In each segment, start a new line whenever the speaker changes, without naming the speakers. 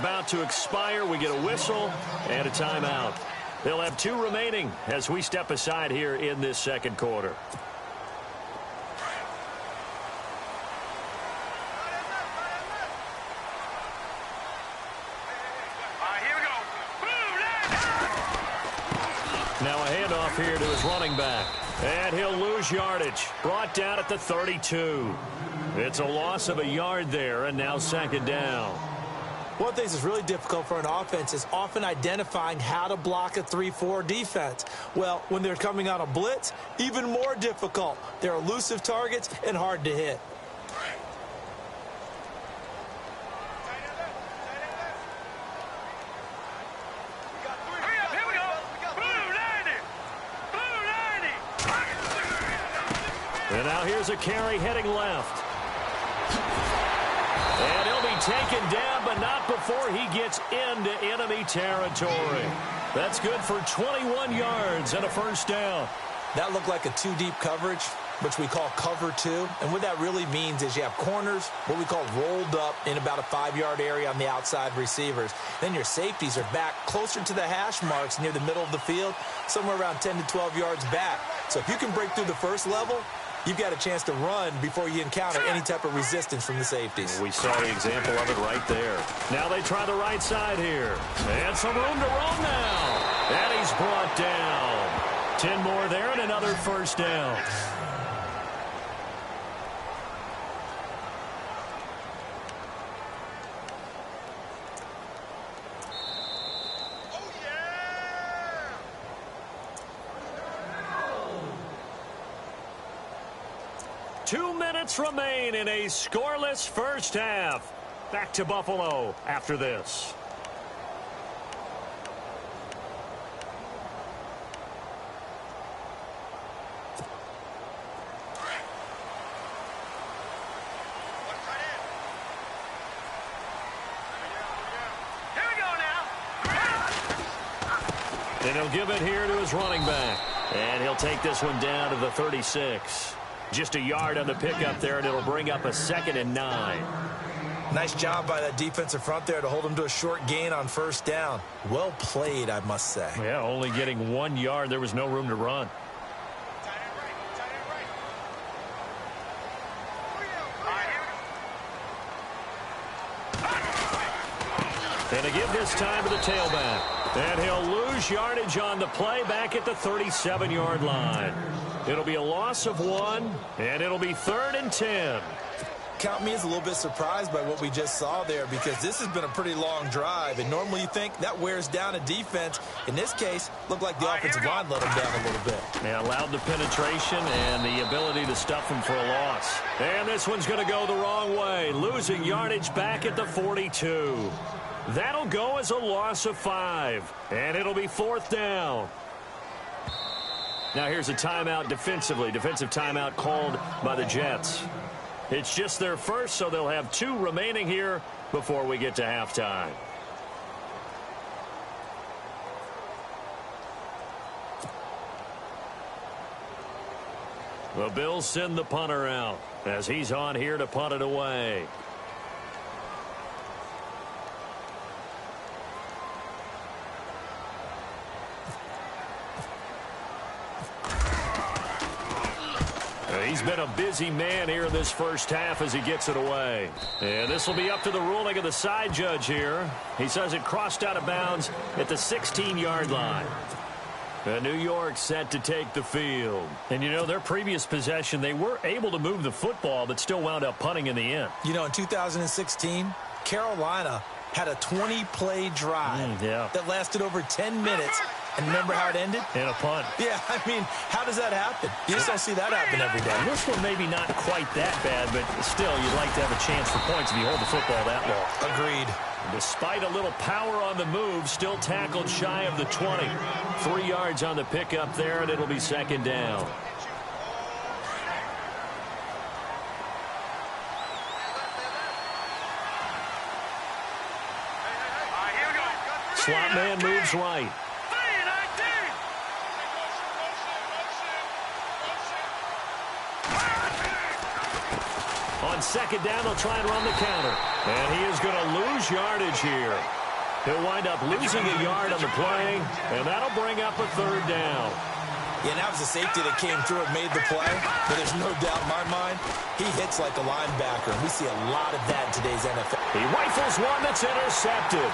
about to expire. We get a whistle and a timeout. They'll have 2 remaining as we step aside here in this second quarter. Now a handoff here to his running back. And he'll lose yardage. Brought down at the 32. It's a loss of a yard there, and now second down.
One of the things that's really difficult for an offense is often identifying how to block a 3-4 defense. Well, when they're coming on a blitz, even more difficult. They're elusive targets and hard to hit.
And now here's a carry heading left. And he'll be taken down, but not before he gets into enemy territory. That's good for 21 yards and a first down.
That looked like a 2-deep coverage, which we call cover 2. And what that really means is you have corners, what we call rolled up in about a 5-yard area on the outside receivers. Then your safeties are back closer to the hash marks near the middle of the field, somewhere around 10 to 12 yards back. So if you can break through the first level, you've got a chance to run before you encounter any type of resistance from the safeties.
We saw the example of it right there. Now they try the right side here. And some room to roam now. And he's brought down. 10 more there and another first down. Two minutes remain in a scoreless first half. Back to Buffalo after this.
Here we go now.
And he'll give it here to his running back. And he'll take this one down to the 36. Just a yard on the pickup there, and it'll bring up a 2nd and 9.
Nice job by that defensive front there to hold him to a short gain on first down. Well played, I must say.
Yeah, only getting 1 yard. There was no room to run. And to give this time to the tailback. And he'll lose yardage on the play back at the 37-yard line. It'll be a loss of 1, and it'll be 3rd and 10.
Count me as a little bit surprised by what we just saw there, because this has been a pretty long drive, and normally you think that wears down a defense. In this case, looked like the offensive line let him down a little bit.
Yeah, allowed the penetration and the ability to stuff him for a loss. And this one's going to go the wrong way, losing yardage back at the 42. That'll go as a loss of 5, and it'll be 4th down. Now here's a timeout defensively. Defensive timeout called by the Jets. It's just their first, so they'll have 2 remaining here before we get to halftime. The Bills send the punter out as he's on here to punt it away. He's been a busy man here in this first half as he gets it away. And this will be up to the ruling of the side judge here. He says it crossed out of bounds at the 16-yard line. And New York set to take the field. And, you know, their previous possession, they were able to move the football but still wound up punting in the end.
You know, in 2016, Carolina had a 20-play drive that lasted over 10 minutes. And remember how it ended?
In a punt.
Yeah, I mean, how does that happen? You just don't see that happen every day.
This one maybe not quite that bad, but still, you'd like to have a chance for points if you hold the football that long.
Agreed.
Despite a little power on the move, still tackled shy of the 20. 3 yards on the pickup there, and it'll be 2nd down. Slot man moves right. On On second down, they'll try and run the counter. And he is going to lose yardage here. He'll wind up losing a yard on the play, and that'll bring up a third down.
Yeah, and that was the safety that came through and made the play. But there's no doubt in my mind, he hits like a linebacker. And we see a lot of that in today's NFL.
He rifles one that's intercepted.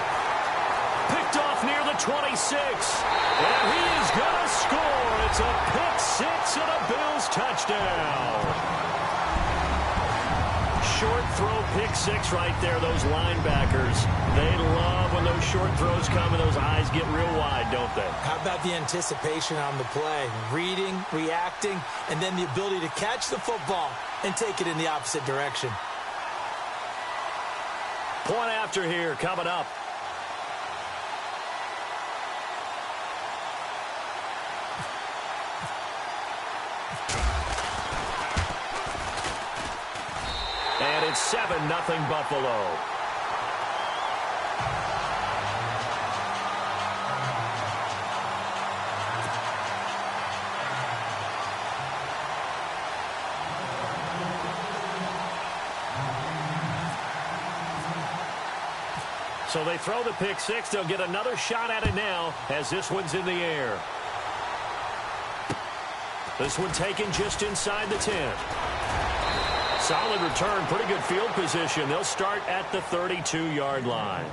Picked off near the 26. And he is going to score. It's a pick six and a Bills touchdown. Short throw pick six right there. Those linebackers, they love when those short throws come and those eyes get real wide, don't they?
How about the anticipation on the play? Reading, reacting, and then the ability to catch the football and take it in the opposite direction.
Point after here coming up. And it's 7-0 Buffalo. So they throw the pick six. They'll get another shot at it now as this one's in the air. This one taken just inside the 10. Solid return, pretty good field position. They'll start at the 32-yard line.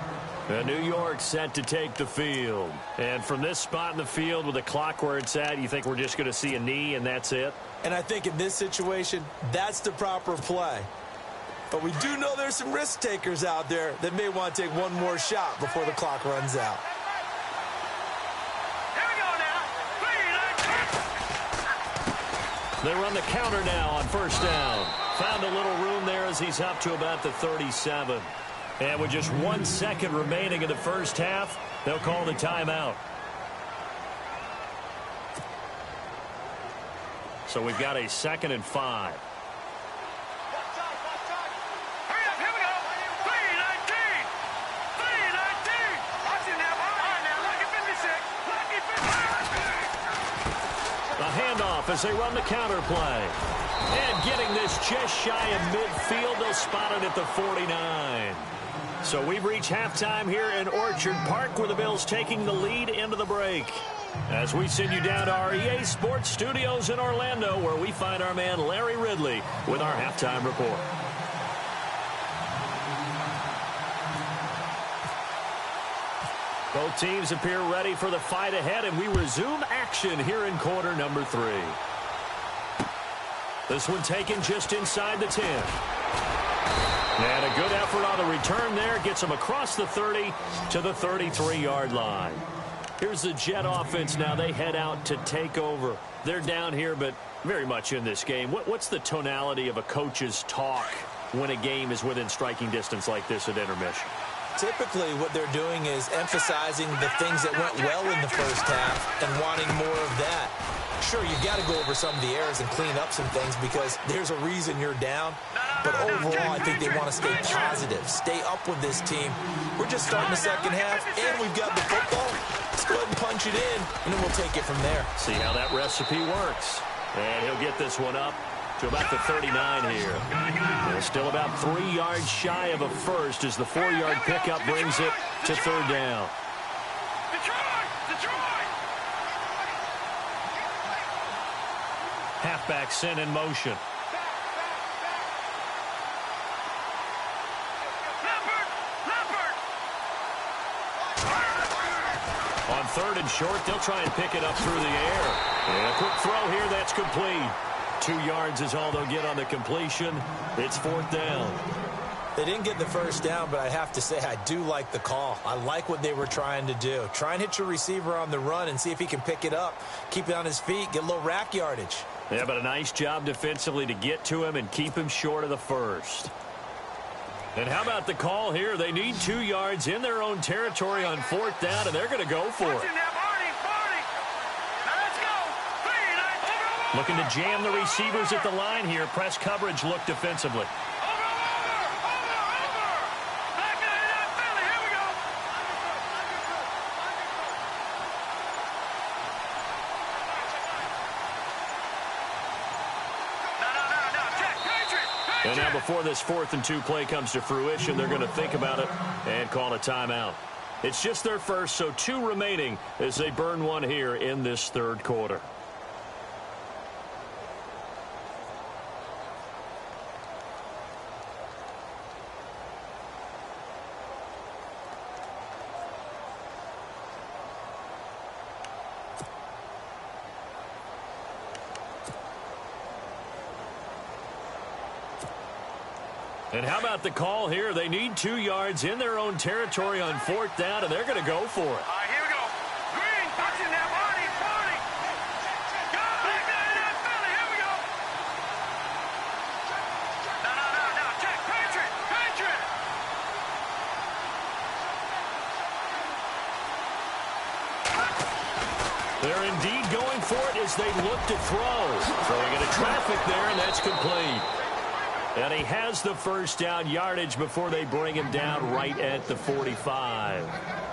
And New York set to take the field. And from this spot in the field with the clock where it's at, you think we're just going to see a knee and that's it?
And I think in this situation, that's the proper play. But we do know there's some risk takers out there that may want to take one more shot before the clock runs out.
Here we go now.
They run the counter now on first down. Found a little room there as he's up to about the 37. And with just 1 second remaining in the first half, they'll call the timeout. So we've got a 2nd and 5.
Hurry up, here we go. 3-19. 3-19. Watch it now. All right, now, lucky 56. Lucky 56.
A handoff as they run the counter play. And getting this just shy of midfield, they'll spot it at the 49. So we've reached halftime here in Orchard Park where the Bills taking the lead into the break. As we send you down to our EA Sports Studios in Orlando where we find our man Larry Ridley with our halftime report. Both teams appear ready for the fight ahead, and we resume action here in quarter number 3. This one taken just inside the 10. And a good effort on the return there. Gets them across the 30 to the 33-yard line. Here's the Jet offense now. They head out to take over. They're down here, but very much in this game. What's the tonality of a coach's talk when a game is within striking distance like this at intermission?
Typically, what they're doing is emphasizing the things that went well in the first half and wanting more of that. Sure, you've got to go over some of the errors and clean up some things because there's a reason you're down. But overall, I think they want to stay positive, stay up with this team. We're just starting the second half, and we've got the football. Let's go ahead and punch it in, and then we'll take it from there.
See how that recipe works. And he'll get this one up to about the 39 here. And still about 3 yards shy of a first as the 4-yard pickup brings it to third down. Halfback sent in motion. On 3rd and short, they'll try and pick it up through the air. And a quick throw here, that's complete. 2 yards is all they'll get on the completion. It's 4th down.
They didn't get the first down, but I have to say I do like the call. I like what they were trying to do. Try and hit your receiver on the run and see if he can pick it up. Keep it on his feet, get a little rack yardage.
Yeah, but a nice job defensively to get to him and keep him short of the first. And how about the call here? They need 2 yards in their own territory on 4th down, and they're going to go for it. Looking to jam the receivers at the line here. Press coverage look defensively. And now before this 4th and 2 play comes to fruition, they're going to think about it and call a timeout. It's just their first, so 2 remaining as they burn one here in this 3rd quarter. And how about the call here? They need 2 yards in their own territory on 4th down, and they're going to go for it.
All right, here we go. Green, touching that body, 40. Go, back there in that belly. Here we go. No. Check. Patriot.
They're indeed going for it as they look to throw. Throwing into traffic there, and that's complete. And he has the first down yardage before they bring him down right at the 45.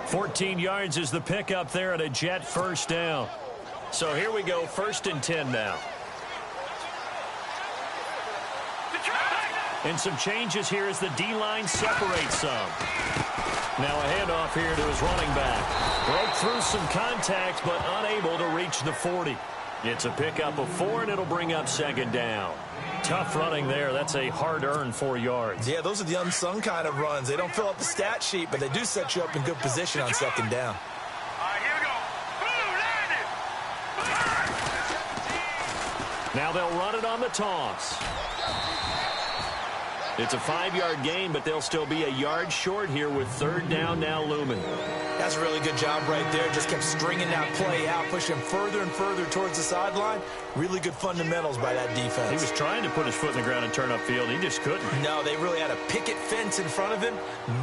14 yards is the pickup there, and a Jet first down. So here we go, 1st and 10 now. And some changes here as the D-line separates some. Now a handoff here to his running back. Broke through some contact, but unable to reach the 40. It's a pickup of 4, and it'll bring up 2nd down. Tough running there. That's a hard-earned 4 yards.
Yeah, those are the unsung kind of runs. They don't fill up the stat sheet, but they do set you up in good position on 2nd down.
All right, here we go. Boom, landed.
Now they'll run it on the toss. It's a 5-yard gain, but they'll still be a yard short here with 3rd down now looming.
That's a really good job right there. Just kept stringing that play out, pushing further and further towards the sideline. Really good fundamentals by that defense.
He was trying to put his foot in the ground and turn upfield. He just couldn't.
No, they really had a picket fence in front of him.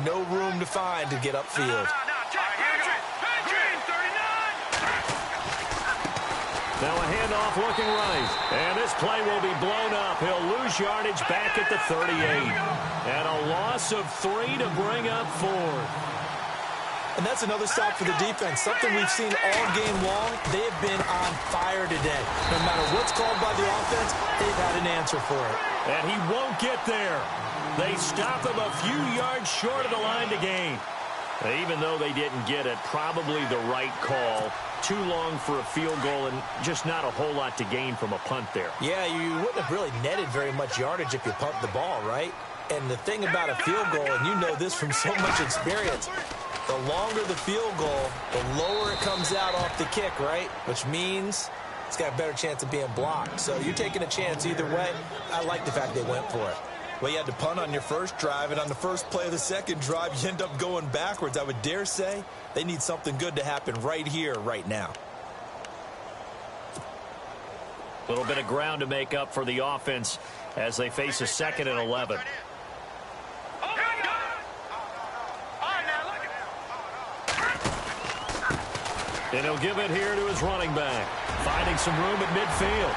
No room to find to get upfield.
Check. Green, 39.
Now a handoff looking right. And this play will be blown up. He'll lose yardage back at the 38. And a loss of 3 to bring up 4.
And that's another stop for the defense. Something we've seen all game long. They have been on fire today. No matter what's called by the offense, they've had an answer for it.
And he won't get there. They stop him a few yards short of the line to gain. Even though they didn't get it, probably the right call. Too long for a field goal and just not a whole lot to gain from a punt there.
Yeah, you wouldn't have really netted very much yardage if you pumped the ball, right? And the thing about a field goal, and you know this from so much experience, the longer the field goal, the lower it comes out off the kick, right? Which means it's got a better chance of being blocked. So you're taking a chance either way. I like the fact they went for it. Well, you had to punt on your first drive, and on the first play of the second drive, you end up going backwards. I would dare say they need something good to happen right here, right now.
A little bit of ground to make up for the offense as they face a 2nd and 11. And he'll give it here to his running back, finding some room at midfield.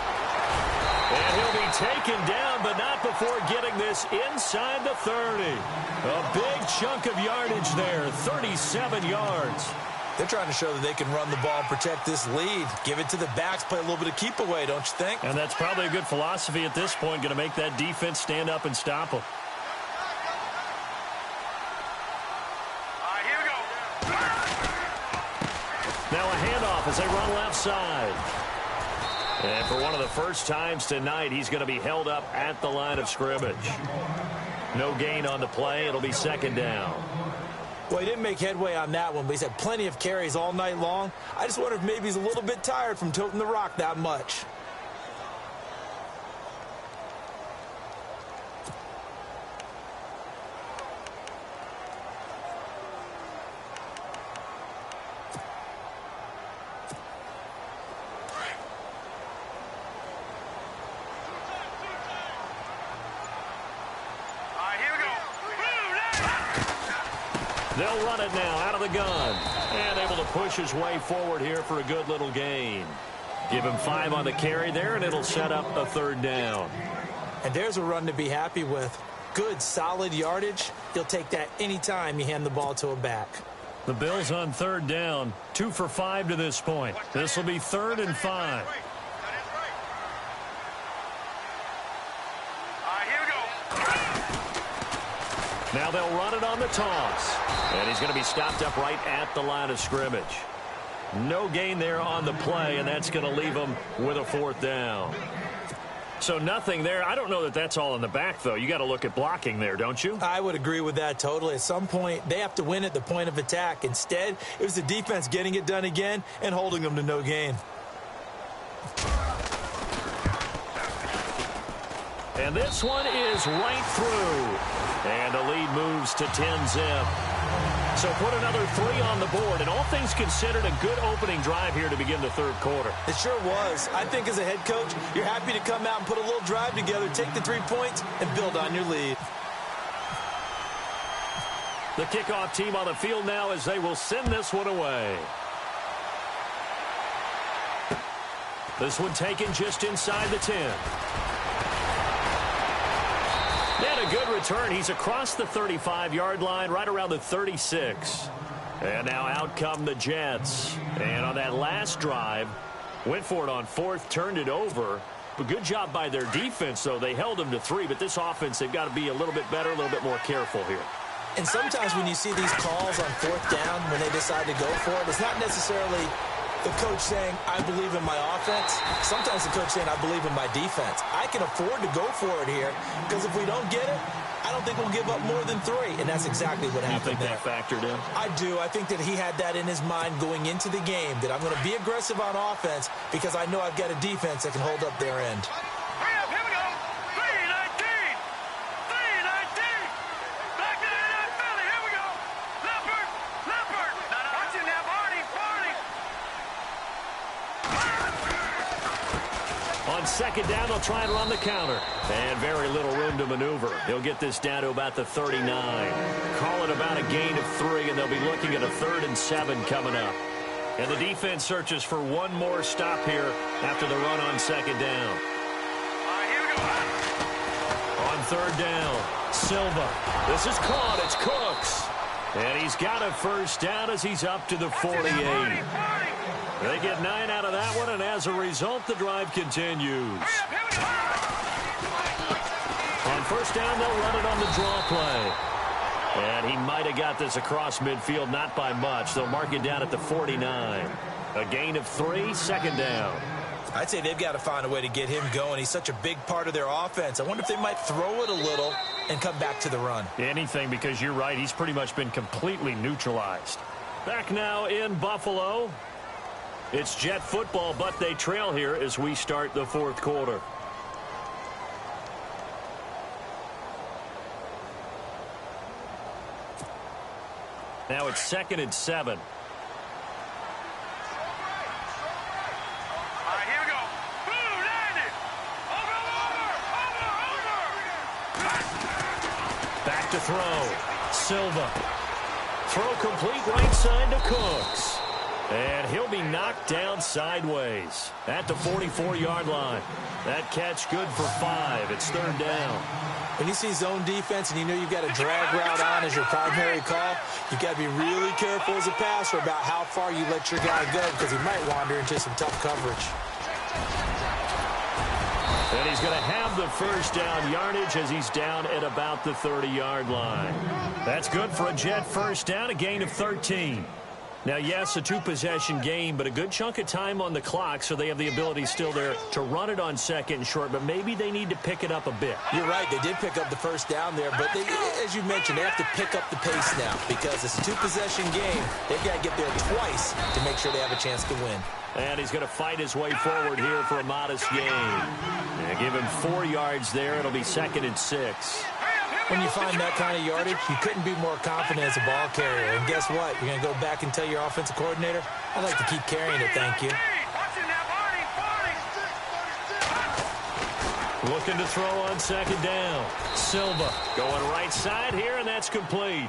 And he'll be taken down, but not before getting this inside the 30. A big chunk of yardage there, 37 yards.
They're trying to show that they can run the ball and protect this lead. Give it to the backs, play a little bit of keep away, don't you think?
And that's probably a good philosophy at this point, going to make that defense stand up and stop them. Now a handoff as they run left side. And for one of the first times tonight, he's going to be held up at the line of scrimmage. No gain on the play. It'll be 2nd down.
Well, he didn't make headway on that one, but he's had plenty of carries all night long. I just wonder if maybe he's a little bit tired from toting the rock that much.
They'll run it now out of the gun. And able to push his way forward here for a good little gain. Give him 5 on the carry there, and it'll set up a 3rd down.
And there's a run to be happy with. Good, solid yardage. You'll take that anytime you hand the ball to a back.
The Bills on 3rd down. 2 for 5 to this point. This will be 3rd and 5.
Here we go.
Now they'll run it on the toss. And he's going to be stopped up right at the line of scrimmage. No gain there on the play, and that's going to leave them with a 4th down. So nothing there. I don't know that that's all in the back, though. You got to look at blocking there, don't you?
I would agree with that totally. At some point, they have to win at the point of attack. Instead, it was the defense getting it done again and holding them to no gain.
And this one is right through. And the lead moves to 10-zip. So put another 3 on the board, and all things considered, a good opening drive here to begin the 3rd quarter.
It sure was. I think as a head coach, you're happy to come out and put a little drive together, take the 3 points, and build on your lead.
The kickoff team on the field now as they will send this one away. This one taken just inside the 10. And a good return. He's across the 35-yard line, right around the 36. And now out come the Jets. And on that last drive, went for it on 4th, turned it over. But good job by their defense, though. They held them to 3, but this offense, they've got to be a little bit better, a little bit more careful here.
And sometimes when you see these calls on 4th down, when they decide to go for it, it's not necessarily the coach saying, I believe in my offense. Sometimes the coach saying, I believe in my defense. I can afford to go for it here because if we don't get it, I don't think we'll give up more than 3. And that's exactly what happened there.
You think that factored in?
I do. I think that he had that in his mind going into the game, that I'm going to be aggressive on offense because I know I've got a defense that can hold up their end.
Hurry up, here we go. 3-19. 3-19. Back to the Philly. Here we go. Leopard. Leopard. Watch it now, Barney. Barney.
On 2nd down, they'll try and run the counter. And very little room to maneuver. He'll get this down to about the 39. Call it about a gain of 3, and they'll be looking at a 3rd and 7 coming up. And the defense searches for one more stop here after the run on 2nd down.
All right, here we go.
On 3rd down, Silva. This is caught. It's Cooks. And he's got a 1st down as he's up to the 48. They get 9 out of that one, and as a result, the drive continues. On 1st down, they'll run it on the draw play. And he might have got this across midfield, not by much. They'll mark it down at the 49. A gain of 3, 2nd down.
I'd say they've got to find a way to get him going. He's such a big part of their offense. I wonder if they might throw it a little and come back to the run.
Anything, because you're right. He's pretty much been completely neutralized. Back now in Buffalo. It's Jet football, but they trail here as we start the 4th quarter. Now it's 2nd and 7.
All right, here we go. Blue, landed. Over.
Back to throw. Silva. Throw complete right side to Cooks. And he'll be knocked down sideways at the 44-yard line. That catch good for 5. It's 3rd down.
When you see zone defense and you know you've got a drag route on as your primary call, you've got to be really careful as a passer about how far you let your guy go because he might wander into some tough coverage.
And he's going to have the 1st down yardage as he's down at about the 30-yard line. That's good for a Jet 1st down, a gain of 13. Now, yes, a 2-possession game, but a good chunk of time on the clock, so they have the ability still there to run it on 2nd and short, but maybe they need to pick it up a bit.
You're right. They did pick up the 1st down there, but they, as you mentioned, they have to pick up the pace now because it's a 2-possession game. They've got to get there twice to make sure they have a chance to win.
And he's going to fight his way forward here for a modest gain. And give him 4 yards there. It'll be 2nd and 6.
When you find that kind of yardage, you couldn't be more confident as a ball carrier. And guess what? You're going to go back and tell your offensive coordinator, I'd like to keep carrying it, thank you.
Looking to throw on 2nd down. Silva going right side here, and that's complete.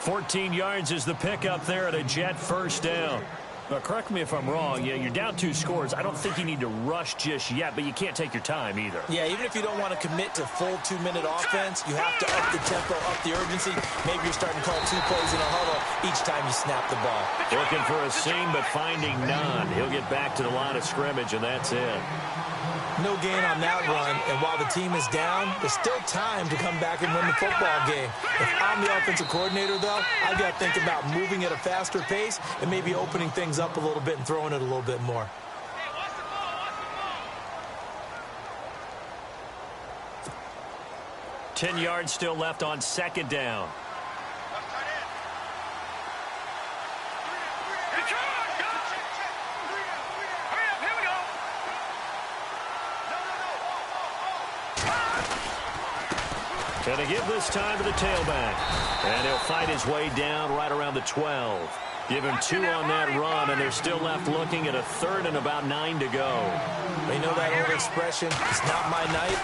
14 yards is the pickup there at a Jet 1st down. Correct me if I'm wrong. Yeah, you're down 2 scores. I don't think you need to rush just yet, but you can't take your time either.
Yeah, even if you don't want to commit to full 2-minute offense, you have to up the tempo, up the urgency. Maybe you're starting to call 2 plays in a huddle each time you snap the ball.
Looking for a seam, but finding none. He'll get back to the line of scrimmage, and that's it.
No gain on that run, and while the team is down, there's still time to come back and win the football game. If I'm the offensive coordinator, though, I've got to think about moving at a faster pace and maybe opening things up a little bit and throwing it a little bit more.
10 yards still left on 2nd down. Going to give this time to the tailback. And he'll fight his way down right around the 12. Give him 2 on that run, and they're still left looking at a 3rd and about 9 to go.
You know that old expression, it's not my night?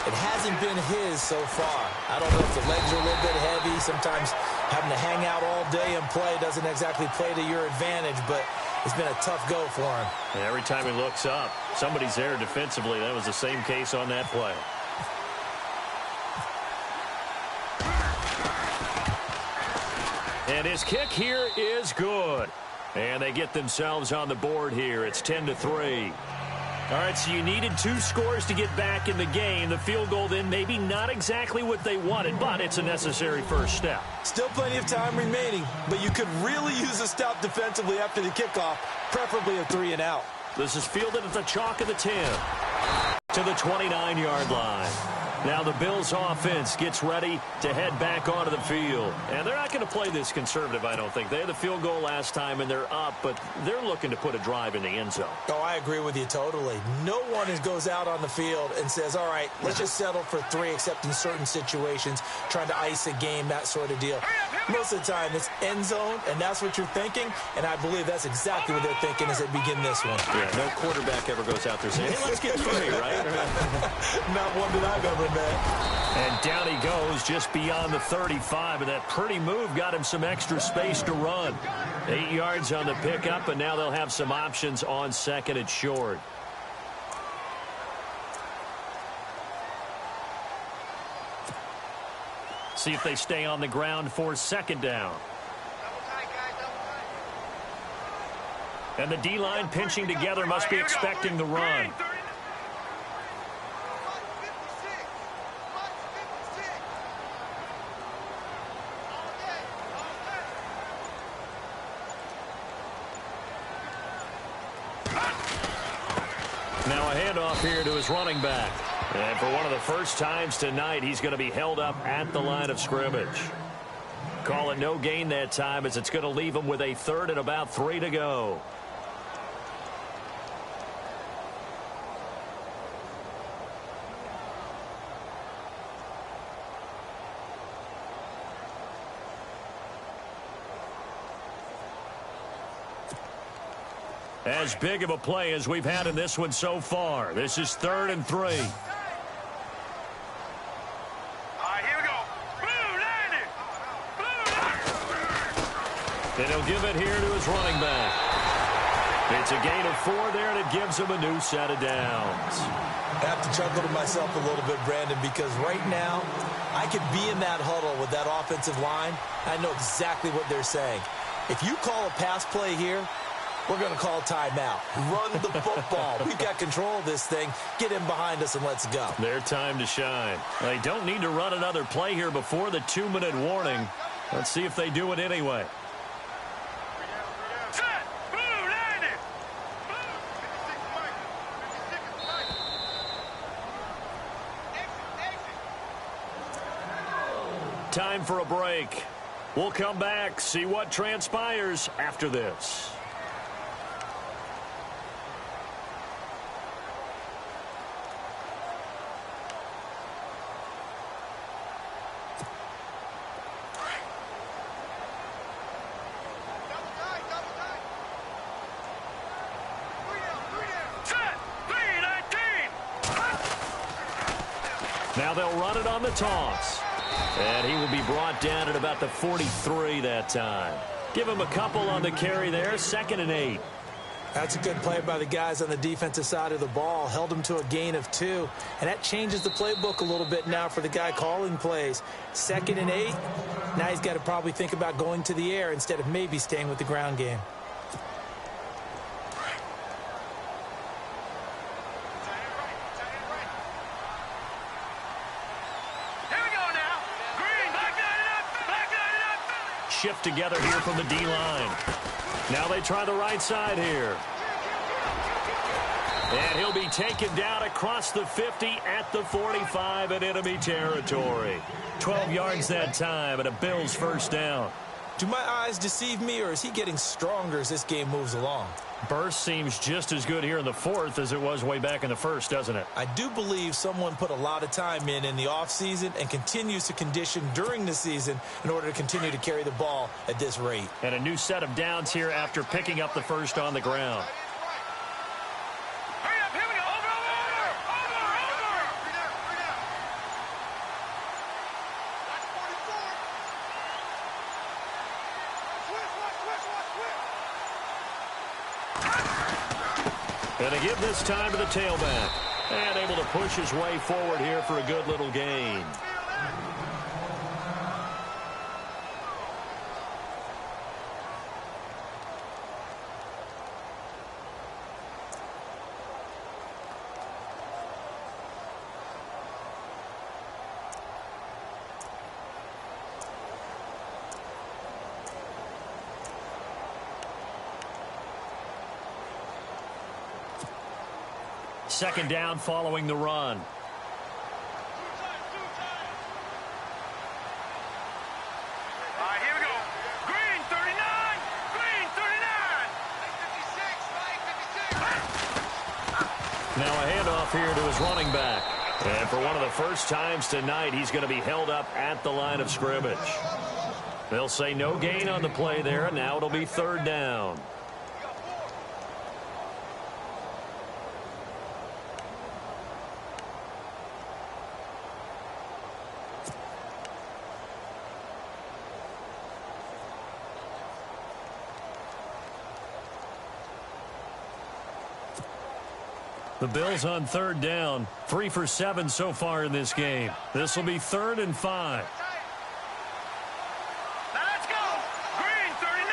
It hasn't been his so far. I don't know if the legs are a little bit heavy. Sometimes having to hang out all day and play doesn't exactly play to your advantage, but it's been a tough go for him.
And every time he looks up, somebody's there defensively. That was the same case on that play. And his kick here is good. And they get themselves on the board here. It's 10-3. All right, so you needed 2 scores to get back in the game. The field goal then maybe not exactly what they wanted, but it's a necessary first step.
Still plenty of time remaining, but you could really use a stop defensively after the kickoff, preferably a 3 and out.
This is fielded at the chalk of the 10 to the 29-yard line. Now the Bills offense gets ready to head back onto the field. And they're not going to play this conservative, I don't think. They had the field goal last time, and they're up, but they're looking to put a drive in the end zone.
Oh, I agree with you totally. No one goes out on the field and says, all right, let's just settle for 3, except in certain situations, trying to ice a game, that sort of deal. Most of the time, it's end zone, and that's what you're thinking, and I believe that's exactly what they're thinking as they begin this one.
Yeah, no quarterback ever goes out there saying, hey, let's get 3, right?
Not one that I've ever met.
And down he goes just beyond the 35, and that pretty move got him some extra space to run. 8 yards on the pickup, and now they'll have some options on 2nd and short. See if they stay on the ground for 2nd down. And the D-line pinching together must be expecting the run. Now a handoff here to his running back. And for one of the first times tonight, he's going to be held up at the line of scrimmage. Call it no gain that time, as it's going to leave him with a 3rd and about 3 to go. As big of a play as we've had in this one so far. This is 3rd and 3.
All right, here we go. Blue 90.
And he'll give it here to his running back. It's a gain of 4 there, and it gives him a new set of downs.
I have to chuckle to myself a little bit, Brandon, because right now I could be in that huddle with that offensive line. I know exactly what they're saying. If you call a pass play here, we're going to call timeout. Run the football. We've got control of this thing. Get in behind us and let's go.
Their time to shine. They don't need to run another play here before the 2-minute warning. Let's see if they do it anyway.
Set. Blue 90.
Time for a break. We'll come back, see what transpires after this. Now they'll run it on the toss. And he will be brought down at about the 43 that time. Give him a couple on the carry there, 2nd and 8.
That's a good play by the guys on the defensive side of the ball. Held him to a gain of 2. And that changes the playbook a little bit now for the guy calling plays. 2nd and 8. Now he's got to probably think about going to the air instead of maybe staying with the ground game.
Shift together here from the D-line. Now they try the right side here. And he'll be taken down across the 50 at the 45 in enemy territory. 12 yards that time and a Bills first down.
Do my eyes deceive me, or is he getting stronger as this game moves along?
Burst seems just as good here in the 4th as it was way back in the 1st, doesn't it?
I do believe someone put a lot of time in the offseason and continues to condition during the season in order to continue to carry the ball at this rate.
And a new set of downs here after picking up the first on the ground.
Hurry up, here we go. Over. That's 44.
And to give this time to the tailback. And able to push his way forward here for a good little gain. Second down following the run.
All right, here we go. Green, 39. Green, 39. 56.
Now a handoff here to his running back. And for one of the first times tonight, he's going to be held up at the line of scrimmage. They'll say no gain on the play there, and now it'll be 3rd down. The Bills on 3rd down, 3 for 7 so far in this game. This will be 3rd and 5.
Now let's go. Green, 39.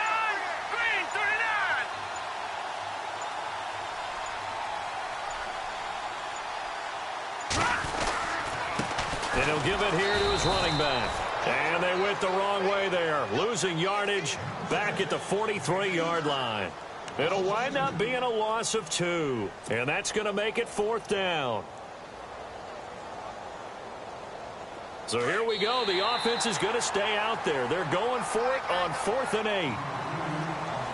Green, 39.
And he'll give it here to his running back. And they went the wrong way there, losing yardage back at the 43-yard line. It'll wind up being a loss of 2, and that's going to make it 4th down. So here we go. The offense is going to stay out there. They're going for it on 4th and 8.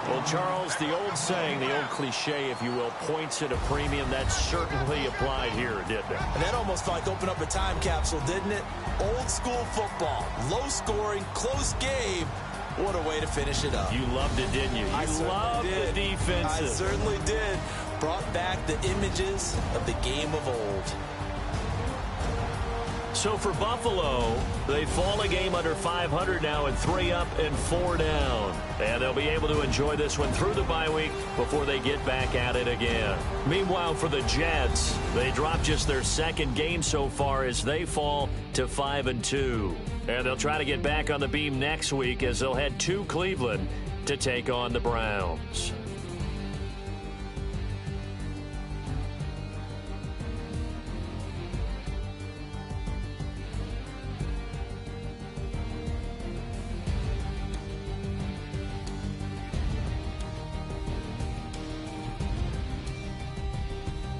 Well, Charles, the old saying, the old cliche, if you will, points at a premium, that certainly applied here, didn't it?
And that almost like opened up a time capsule, didn't it? Old school football, low scoring, close game. What a way to finish it up.
You loved it, didn't you? You loved the defensive.
I certainly did. Brought back the images of the game of old.
So for Buffalo, they fall a game under 500 now and 3 up and 4 down. And they'll be able to enjoy this one through the bye week before they get back at it again. Meanwhile, for the Jets, they dropped just their 2nd game so far as they fall to 5-2. And they'll try to get back on the beam next week as they'll head to Cleveland to take on the Browns.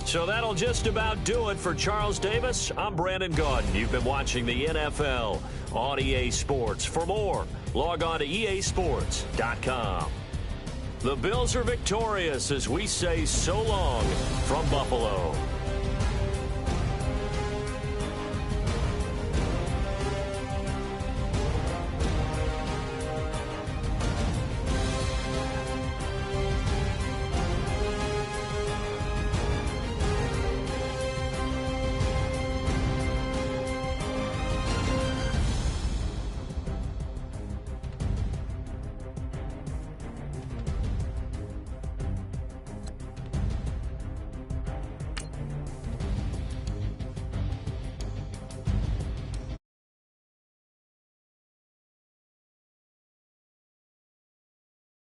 So that'll just about do it for Charles Davis. I'm Brandon Gaudin. You've been watching the NFL on EA Sports. For more, log on to easports.com. The Bills are victorious as we say so long from Buffalo.